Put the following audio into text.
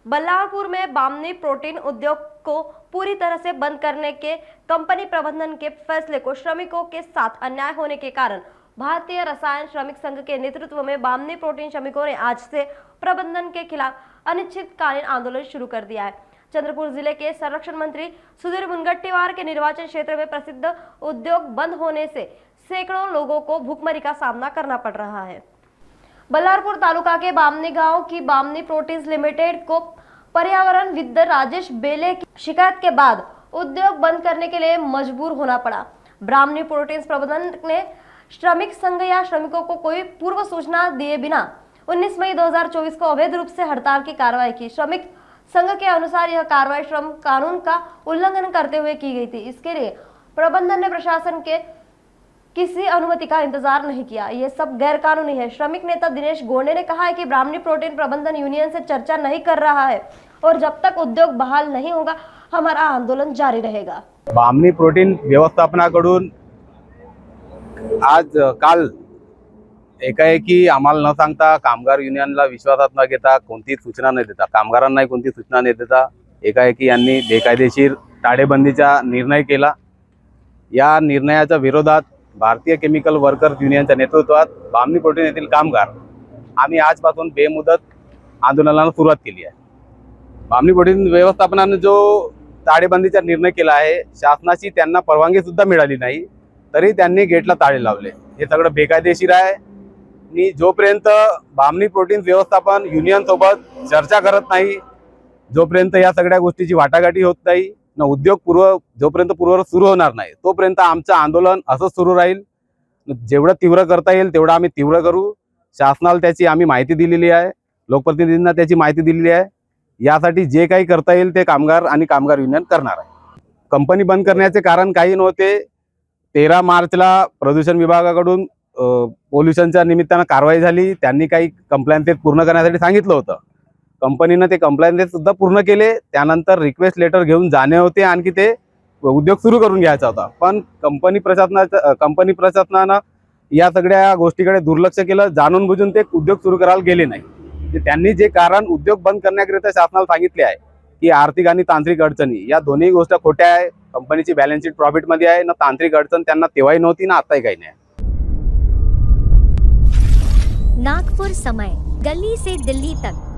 बल्लारपुर में बामनी प्रोटीन उद्योग को पूरी तरह से बंद करने के कंपनी प्रबंधन के फैसले को श्रमिकों के साथ अन्याय होने के कारण भारतीय रसायन श्रमिक संघ के नेतृत्व में बामनी प्रोटीन श्रमिकों ने आज से प्रबंधन के खिलाफ अनिश्चितकालीन आंदोलन शुरू कर दिया है। चंद्रपुर जिले के संरक्षण मंत्री सुधीर मुनगंटीवार के निर्वाचन क्षेत्र में प्रसिद्ध उद्योग बंद होने से सैकड़ों लोगों को भूखमरी का सामना करना पड़ रहा है। बल्लारपुर तालुका के बामनी गांव की बामनी प्रोटीन्स लिमिटेड को पर्यावरणविद राजेश बेले की शिकायत के बाद उद्योग बंद करने के लिए मजबूर होना पड़ा। बामनी प्रोटीन्स प्रबंधन ने श्रमिक संघ या श्रमिकों को कोई पूर्व सूचना दिए बिना 19 मई 2024 को अवैध रूप से हड़ताल की कार्रवाई की। श्रमिक संघ के अनुसार यह कार्रवाई श्रम कानून का उल्लंघन करते हुए की गई थी। इसके लिए प्रबंधन ने प्रशासन के किसी अनुमति का इंतजार नहीं किया। ये सब गैर कानूनी है। श्रमिक नेता दिनेश गोंडे ने कहा है कि बामनी प्रोटीन प्रबंधन यूनियन से चर्चा नहीं कर रहा है और जब तक उद्योग बहाल नहीं होगा हमारा आंदोलन जारी रहेगा। बामनी प्रोटीन व्यवस्थापनाकडून आज काल एकाएकी आम्हाला न सांगता कामगार युनियनला विश्वासात न घेता कोणतीच सूचना न देता कामगारांनाही कोणती सूचना न देता एकाएकी यांनी बेकायदेशीर टाळेबंदीचा निर्णय केला। या निर्णयाच्या विरोधात भारतीय केमिकल वर्कर्स युनियनच्या नेतृत्वात बामनी प्रोटीन येथील कामगार आम्ही आजपासून बेमुदत आंदोलनाला सुरुवात केली आहे। बामनी प्रोटीन व्यवस्थापनाने जो टाळेबंदीचा निर्णय केला आहे, शासनाची त्यांना परवानगी सुद्धा मिळाली नाही, तरी त्यांनी गेटला ताळे लावले। हे सगळं बेकायदेशीर आहे आणि जोपर्यंत बामनी प्रोटीन व्यवस्थापन युनियन सोबत चर्चा करत नाही, जोपर्यंत या सगळ्या गोष्टीची वाटाघाटी होत नाही न उद्योग जोपर्यंत पूर्ववत सुरू होणार नाही तोपर्यंत आमचं आंदोलन असंच सुरू राहील। जेवढं तीव्र करता येईल तेवढं आम्ही तीव्र करू। शासनाला त्याची आम्ही माहिती दिलेली आहे, लोकप्रतिनिधींना त्याची माहिती दिलेली आहे। यासाठी जे काही करता येईल ते कामगार आणि कामगार युनियन करणार आहे। कंपनी बंद करण्याचे कारण काही नव्हते। 13 मार्चला प्रदूषण विभागाकडून पोल्युशनच्या निमित्तानं कारवाई झाली। त्यांनी काही कंप्लायन्सेस पूर्ण करण्यासाठी सांगितलं होतं। कंपनीने ते कंप्लायन्सेस सुद्धा पूर्ण केले। त्यानंतर रिक्वेस्ट लेटर घेऊन जाणे होते, आणखी ते उद्योग सुरू करून घ्यायचा होता। पण कंपनी प्रशासनानं या सगळ्या गोष्टीकडे दुर्लक्ष केलं। जाणून बुजून ते उद्योग सुरू करायला गेले नाही। त्यांनी जे कारण उद्योग बंद करण्याकरिता शासनाला सांगितले आहे की आर्थिक आणि तांत्रिक अडचणी, या दोन्ही गोष्टी खोट्या आहे। कंपनीची बॅलन्स शीट प्रॉफिट मध्ये आहे ना, तांत्रिक अडचण त्यांना तेव्हाही नव्हती ना आताही काही नाही। नागपुर समय, गली से दिल्ली तक।